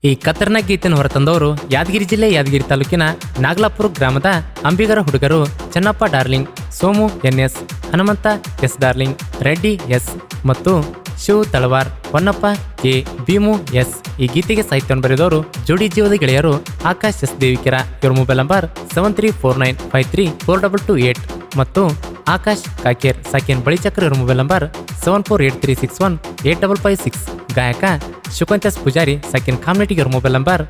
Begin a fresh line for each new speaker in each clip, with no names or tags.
ಈ ಖತರ್ನಾಕ್ ಗೀತೆಯನ್ನು ಹೊರತಂದವರು ಯಾದಗಿರಿ ಜಿಲ್ಲೆ ಯಾದಗಿರಿ ತಾಲೂಕಿನ ನಾಗಲಾಪುರ ಗ್ರಾಮದ ಅಂಬಿಗರ ಹುಡುಗರು Chennappa darling, Somu NS, Hanumantha S darling, Reddy S ಮತ್ತು ಶಿವ್ ತಳವಾರ್, ಹೊನ್ನಪ್ಪ ಕೆ, ಭೀಮು ಎಸ್. ಈ ಗೀತೆಗೆ ಸಾಹಿತ್ಯವನ್ನು ಬರೆದವರು ಜೋಡಿ ಜೀವದ ಗೆಳೆಯರು ಆಕಾಶ್ ಎಸ್ ದೇವಿಕೆರ. ಇವರ ಮೊಬೈಲ್ ನಂಬರ್ 7349534228 ಮತ್ತು ಆಕಾಶ್ ಕಾಕೇರ್ ಸಾಕಿನ್ ಬಳಿಚಕ್ರ. ಇವರ ಮೊಬೈಲ್ ನಂಬರ್ 7483618556. ಗಾಯಕ ಶುಕಂತಸ್ ಪೂಜಾರಿ ಸಾಕಿನ್ ಕಾಮ್ನೆಟಿಗೆ. ಇವರ ಮೊಬೈಲ್ ನಂಬರ್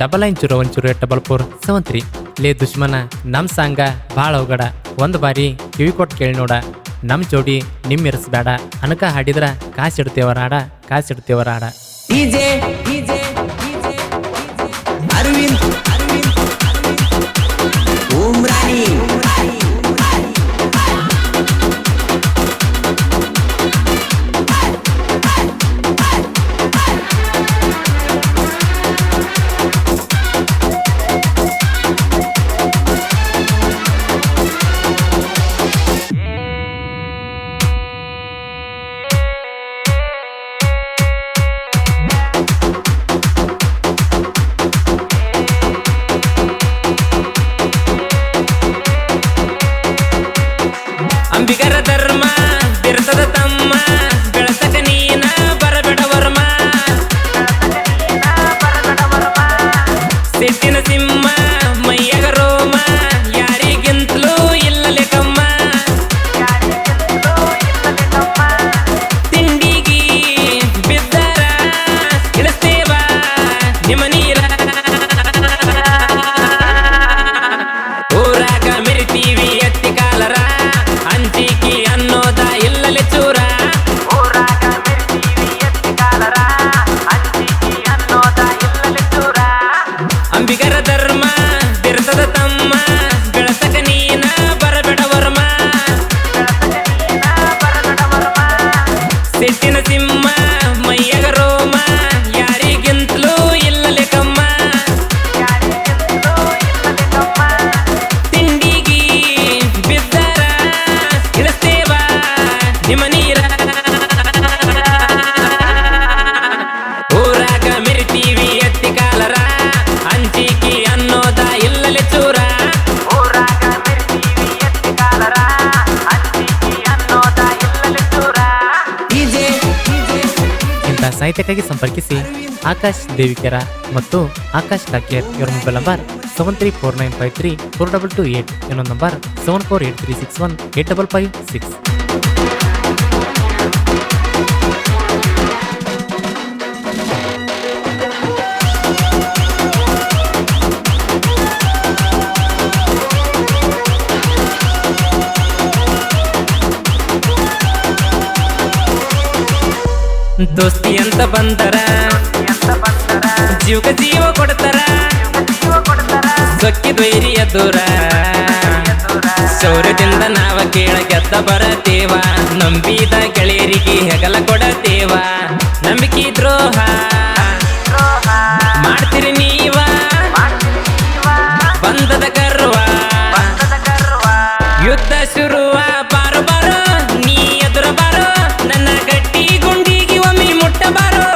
9901084473. ಲೇ ದುಶ್ಮನ ನಮ್ ಸಾಂಗ ಭಾಳ ಅವಗಡ, ಒಂದು ಬಾರಿ ಕಿವಿ ಕೊಟ್ಟು ಕೇಳಿ ನೋಡ, ನಮ್ ಜೋಡಿ ನಿಮ್ಮಿರಿಸ್ಬೇಡ, ಅನಕ ಹಾಡಿದ್ರ ಕಾಸಿಡ್ತೇವರ ಹಾಡ, ಕಾಸಿಡ್ತೇವರ ಹಾಡ.
ಅರವಿಂದ್ ಉಮ್ರಾನಿ
ಅಂಬಿಗರ ಧರ್ಮ ಬಿರ್ತದ ತಮ್ಮ, ಬೆಳತಕ ನೀನ ಬರಬೇಡ ವರ್ಮ. ಸಿಟ್ಟಿನ ಸಿಂಹ ಮೈಯಗ ರೋಮ, ಯಾರಿಗಿಂತಲೂ ಇಲ್ಲಲೆ ಕಮ್ಮ. ತಿಂಡಿಗಿ ಬಿದ್ದಾರ ಇಳಿಸ್ತೇವ ನಿಮ್ಮ ನೀರ, ಊರಾಗ ಮೆರಿತೀವಿ ಎತ್ತಿ ಕಾಲರ, ಅಂಚಿಕಿ ಅನ್ನೋದ ಇಲ್ಲಲೆ ಚೂರ. ಅಂಬಿಗರ ಧರ್ಮ ಬಿರ್ತದ ತಮ್ಮ, ಬೆಳತಕ ನೀನ ಬರಬೇಡ ವರ್ಮ. ಸಿಟ್ಟಿನ ಸಿಂಹ ಮೈಯಗ ರೋಮ, ಯಾರಿಗಿಂತಲೂ ಇಲ್ಲಲೆ ಕಮ್ಮ. ತಿಂಡಿಗಿ ಬಿದ್ದಾರ ಇಳಿಸ್ತೇವ ನಿಮ್ಮ ನೀರ, ಊರಾಗ ಮೆರಿತೀವಿ ಎತ್ತಿ ಕಾಲರ, ಅಂಚಿಕಿ ಅನ್ನೋದ ಇಲ್ಲಲೆ ಚೂರ.
ಇಂಥ ಸಾಹಿತ್ಯಕ್ಕಾಗಿ ಸಂಪರ್ಕಿಸಿ ಆಕಾಶ್ ದೇವಿಕೆರ ಮತ್ತು ಆಕಾಶ್ ಕಾಕೇರ್. ಇವರ ಮೊಬೈಲ್ ನಂಬರ್ 7349534228. ಇನ್ನೊಂದು ನಂಬರ್ 7483618556.
ದೋಸ್ತಿ ಅಂತ ಬಂದರ ಜೀವಕ ಜೀವ ಕೊಡ್ತಾರ, ಸೊಕ್ಕಿ ದ್ವೈರಿಯ ದೂರ, ಶೌರ್ಯದಿಂದ ನಾವ ಕೇಳ ಗೆದ್ದ ಬರತೇವ, ನಂಬಿದ ಗೆಳೆಯರಿಗೆ ಹೆಗಲ ಕೊಡತೇವ. ನಂಬಿಕೆ ದ್ರೋಹ ಮಾಡ್ತೀರಿ ನೀವ, ಬಂದದ ಗರ್ವ ಯುದ್ಧ ಶುರುವ, ಬಾರೋ ಬಾರೋ ನೀ ಎದುರ ಬಾರೋ, ನನ್ನ ಗಟ್ಟಿ ಗುಂಡಿಗೆ ಒಮ್ಮೆ ಮುಟ್ಟ ಬಾರೋ.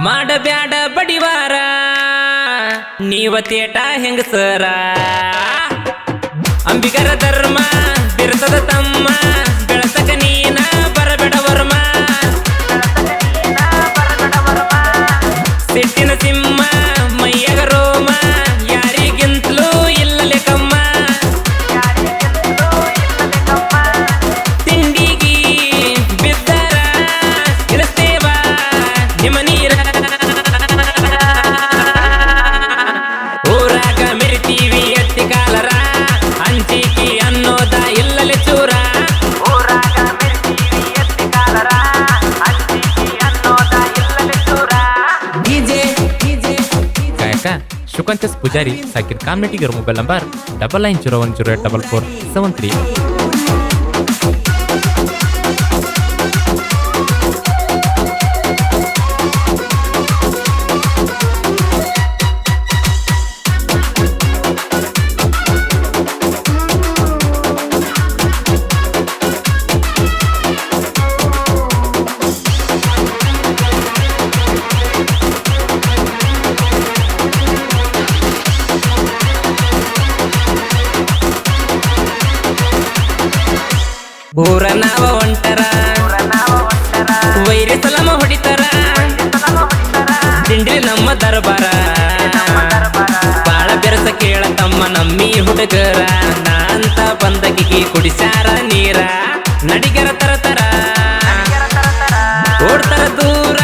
ಮಾಡಬ್ಯಾಡ ಬಡಿವಾರ ನೀವ ತೇಟ ಹೆಂಗಸರ. ಅಂಬಿಗರ ಧರ್ಮ ಬಿರ್ತದ ತಮ್ಮ, ಬೆಳತಕ ನೀನ ಬರಬೇಡ ವರ್ಮ. ಸಿಟ್ಟಿನ ಸಿಂಹ ಮೈಯಗ ರೋಮ, ಯಾರಿಗಿಂತಲೂ ಇಲ್ಲಲೆ ಕಮ್ಮ. ತಿಂಡಿಗಿ ಬಿದ್ದಾರ ಇಳಿಸ್ತೇವ ನಿಮ್ಮ ನೀರ, ಊರಾಗ ಮೆರಿತೀವಿ ಎತ್ತಿ ಕಾಲರ, ಅಂಚಿಕಿ ಅನ್ನೋದ ಇಲ್ಲಲೆ ಚೂರ.
ಗಾಯಕ ಶುಕಂತಸ್ ಪೂಜಾರಿ ಸಾಕಿನ್ ಕಾಮ್ನೆಟಿಗೆ. ಇವರ ಮೊಬೈಲ್ ನಂಬರ್ 9901084473.
ನಾವ ಹೊಂಟರ ವೈರಿ ಸಲಾಮ ಹೊಡಿತಾರ ತಿಂಡಿ ನಮ್ಮ ದರ್ಬಾರ ಬಾಳ ಬೆರಸ ಕೇಳ ತಮ್ಮ ನಮ್ಮಿ ಹುಡುಗರ ನಾ ಅಂತ ಬಂದಗಿಗಿ ಕುಡಿಸಾರ ನೀರ ನಡಿಗರ ತರತರ ಓಡ್ತಾರ ದೂರ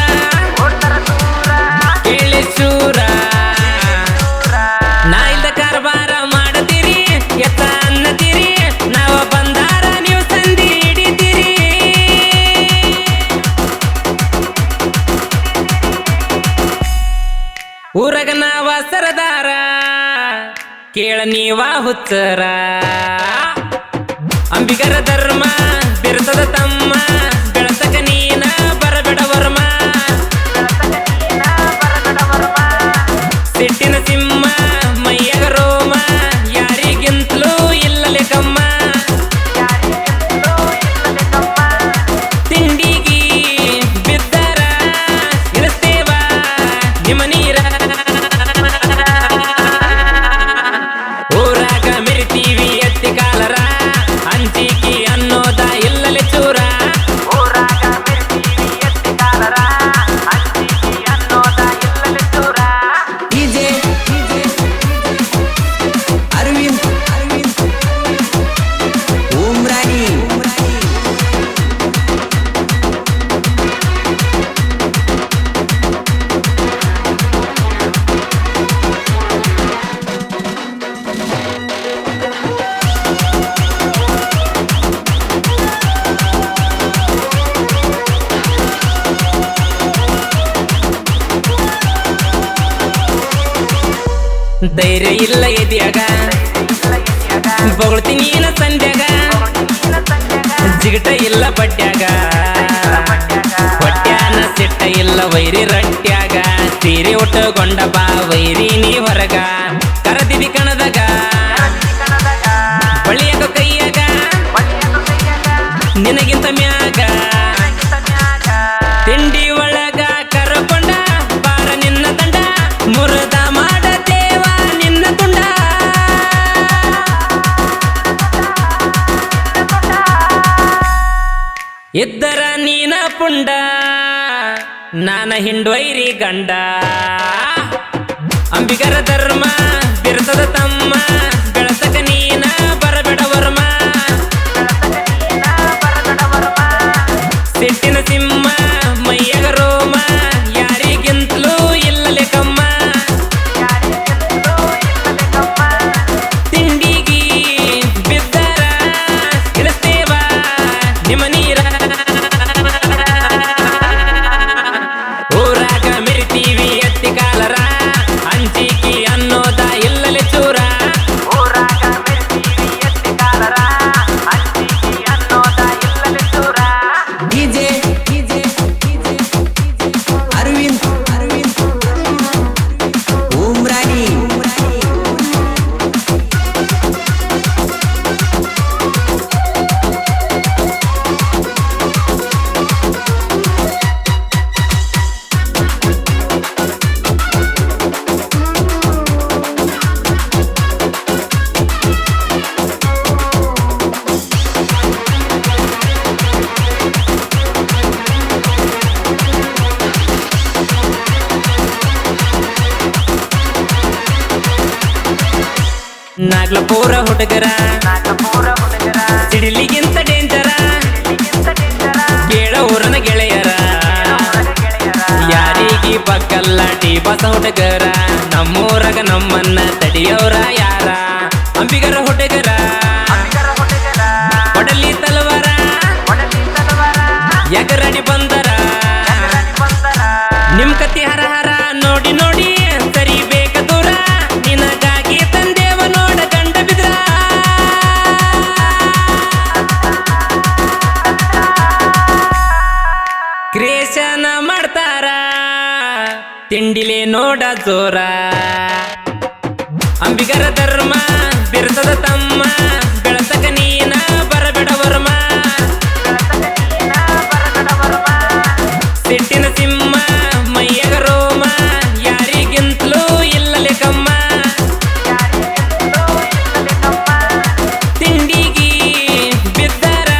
ಕೇಳಿ ಶೂರ ನಾ ಇಲ್ದ ಕಾರ್ಬಾರ ಮಾಡತೀರಿ ಎತ್ತ ಅನ್ನತೀರಿ ನಾವ ಬಂದಾರ ನೀವು ಸಂಧಿ ಹಿಡಿತೀರಿ ಊರಗ ನಾವ ಸರದಾರ ಕೇಳ ನೀವ ಹುಚ್ಚರ ಅಂಬಿಗರ ಧರ್ಮ ಬಿರುಸದ ತಮ್ಮ ಬೆಳಸಕ ನೀನ ಬರಬೇಡ ವರ್ಮ ಸಿಟ್ಟಿನ ಸಿಂಹ ಮೈಯಗ ರೋಮ ಯಾರಿಗಿಂತಲೂ ಇಲ್ಲಲೆ ಕಮ್ಮ ತಿಂಡಿಗಿ ಬಿದ್ದರ ಇಳಿಸ್ತೇವ ನಿಮ್ಮ ನೀರ ಊರಾಗ ಮೆರಿತೀವಿ ಎತ್ತಿ ಕಾಲರ ಹಂಚಿಕಿ ಅನ್ನೋದ ಇಲ್ಲಲೆ ಚೂರ
ಡಿಜೆ ಅರವಿಂದ್ ಉಮ್ರಾನಿ
ಧೈರ್ಯ ಇಲ್ಲ ಎದಿಯಾಗ ಬೊಗಳ್ತಿ ನೀನ ಸಂಧ್ಯಾಗ ಜಿಗಟ ಇಲ್ಲ ಬಡ್ಡ್ಯಾಗ ಹೊಟ್ಯಾನ ಸಿಟ್ಟ ಇಲ್ಲ ವೈರಿ ರಟ್ಟ್ಯಾಗ ಸೀರೆ ಉಟ್ಟುಕೊಂಡ ಬಾ ವೈರಿ ನೀ ಹೊರಗ ಕರದಿದಿ ಕಣದಾಗ ಬಳಿಯಾಗ ಕೈಯಾಗ ನಿನಗಿಂತ ಮ್ಯಾಗ ತಿಂಡಿ ಒಳಗ ಕರಕೊಂಡ ಬಾರ ನಿನ್ನ ತಂಡ ಮುರದ ಮಾಡತೇವ ನಿನ್ನ ತುಂಡ ಇದ್ದರ ನೀನ ಪುಂಡ ನಾನ ಹಿಂಡ್ವೈರಿ ಗಂಡ ಅಂಬಿಗರ ಧರ್ಮ ಬಿರುಸದ ತಮ್ಮ ಬೆಳಸಕ ನೀನ ಬರಬೇಡ ವರ್ಮ ಸಿಟ್ಟಿನ ಸಿಂಹ ಮೈಯಗ ರೋಮ ಯಾರಿಗಿಂತಲೂ ಇಲ್ಲಲೆ ಕಮ್ಮ ತಿಂಡಿಗಿ ಬಿದ್ದರ ಇಳಿಸ್ತೇವ ನಿಮ್ಮ ನೀರ ಊರಾಗ ಮೆರಿತೀವಿ ಎತ್ತಿ ಕಾಲರ ಹಂಚಿಕಿ ಅನ್ನೋದ ಇಲ್ಲಲೆ ಚೂರ
ಡಿಜೆ ಅರವಿಂದ್ ಉಮ್ರಾನಿ
ನಾಗ್ಲಪುರ ಹುಡುಗರ ಸಿಡಿಲಿಗಿಂತ ಡೇಂಜರ ಕೇಳ ಊರನ ಗೆಳೆಯರ ಯಾರಿಗಿ ಬಕ್ಕಲ್ಲ ಟಿ ಬಸ ಹುಡುಗರ ನಮ್ಮೂರಾಗ ನಮ್ಮನ್ನ ತಡಿಯೋರ ಯಾರ ಅಂಬಿಗರ ಹುಡುಗರ ಕೊಡಲಿ ತಲವಾರ ಯಾಕರಡಿ ಬಂದರ ನಿಮ್ ಕತಿ ಹರ ಹರ ನೋಡಿ ನೋಡಿ ಸರಿ ಬೇಕ ದೂರ ನಿನಗಾಗಿ ತಂದೇವ ನೋಡ ಗಂಡ ಬಿದ್ರ ಕ್ರಿಯೇಷನ್ ಮಾಡ್ತಾರ ತಿಂಡಿಲೆ ನೋಡ ಜೋರ ಅಂಬಿಗರ ಧರ್ಮ ಬಿರುಸದ ತಮ್ಮ ಬೆಳಸಕ ನೀನ ಬರಬೇಡ ವರ್ಮ ಸಿಟ್ಟಿನ ಸಿಂಹ ಮೈಯಗ ರೋಮ ಯಾರಿಗಿಂತಲೂ ಇಲ್ಲಲೆ ಕಮ್ಮ ತಿಂಡಿಗಿ ಬಿದ್ದರ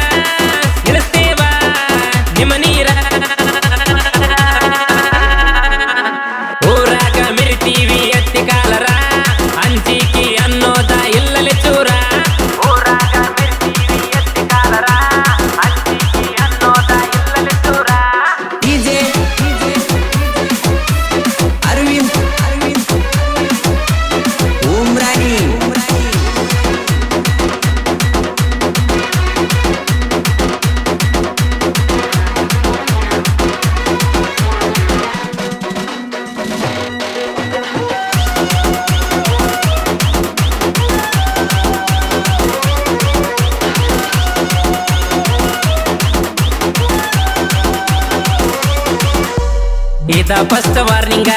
ಇದ ಫಸ್ಟ್ ವಾರ್ನಿಂಗ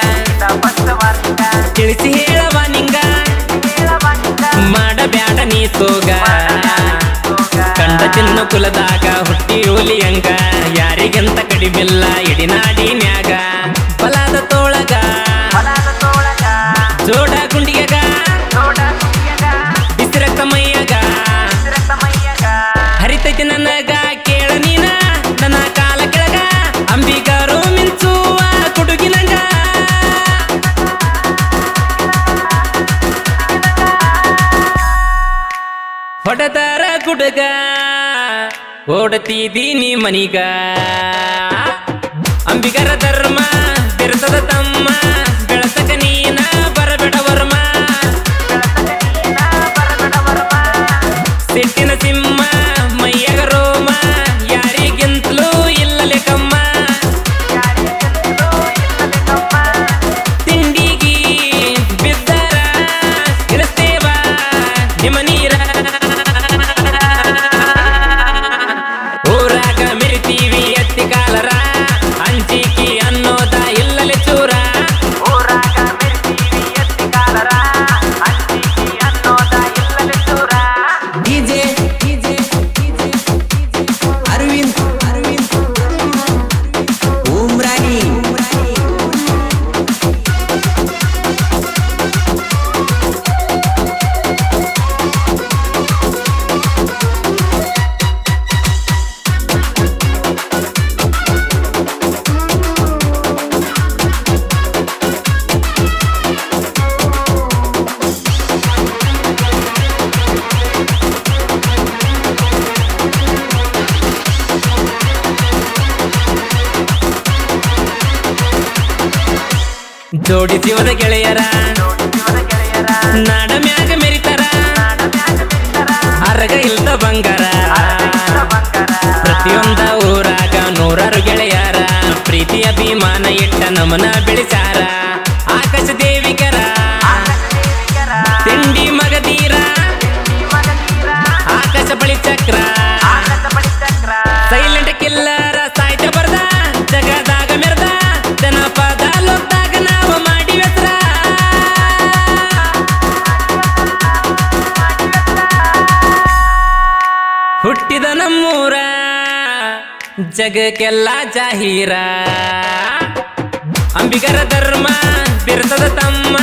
ತಿಳಿಸಿ ಹೇಳವ ನಿಂಗ ಮಾಡಬ್ಯಾಡ ನೀ ಸೋಗ ಕಂಡ ಚಿನ್ನ ಕುಲದಾಗ ಹುಟ್ಟಿ ಹುಲಿಯಂಗ ಯಾರಿಗೆಂತ ಕಡಿಮಿಲ್ಲ ಇಡಿನಾಡಿನ್ಯಾಗ ಬಲಾದ ತೋಳಗ ಜೋಡ ಗುಂಡಿಗೆಗ ಬಿಸಿರಕ್ತ ಮೈಯಾಗ ಹರಿತೈತಿ ನನಗ ಕೇಳ ನೀನ ನನ್ನ ಕಾಲ ಕೆಳಗ ಅಂಬಿಗರು ಮಿಂಚುವ ಕುಡುಗಿನಂಗ ಹೊಡೆದರ ಗುಡುಗ ಓಡತಿದೀನಿ ಮನಿಗ ಅಂಬಿಗರ ಧರ್ಮ ಬಿರುಸದ ತಮ್ಮ ಬೆಳಸಕ ನೀನ ಬರಬೇಡ ವರ್ಮ ಸಿಟ್ಟಿನ ಸಿಂಹ ಮೈಯಗ ರೋಮ ಯಾರಿಗಿಂತಲೂ ಇಲ್ಲಲೆ ಕಮ್ಮ ತಿಂಡಿಗಿ ಬಿದ್ದರ ಇಳಿಸ್ತೇವ ನಿಮ್ಮ ನೀರ ಊರಾಗ ಮೆರಿತೀವಿ ಎತ್ತಿ ಕಾಲರ ಅಂಜಿಕಿ ಅನ್ನೋದ ಇಲ್ಲಲೆ ಚೂರ
ಡಿಜೆ ಅರವಿಂದ್ ಉಮ್ರಾನಿ
ಜೋಡಿಸಿವದ ಗೆಳೆಯರ ನಾಡ ಮ್ಯಾಗ ಮೆರಿತಾರ ಅರಗ ಇಲ್ದ ಬಂಗಾರ ಪ್ರತಿಯೊಂದ ಊರಾಗ ನೂರಾರು ಗೆಳೆಯರ ಪ್ರೀತಿ ಅಭಿಮಾನ ಇಟ್ಟ ನಮನ ಬೆಳೆಸಾರ ಆಕಾಶ ದೇವಿಕರ ತಿಂಡಿ ಮಗದೀರ ಆಕಾಶ ಬಳಿ ಚಕ್ರ ಸೈಲೆಂಟ್ ಕಿಲ್ಲರ ಸಾಹಿತ್ಯ ಬರ್ದ ಜಗದಾಗ ಮೆರೆದ ಜನಪದ ಲೋಕದಾಗ ನಾವು ಮಾಡಿ ಹೆಸರ ಹುಟ್ಟಿದ ನಮ್ಮೂರ ಜಗಕ್ಕೆಲ್ಲ ಜಾಹೀರ ಅಂಬಿಗರ ಧರ್ಮ ಬಿರುಸದ ತಮ್ಮ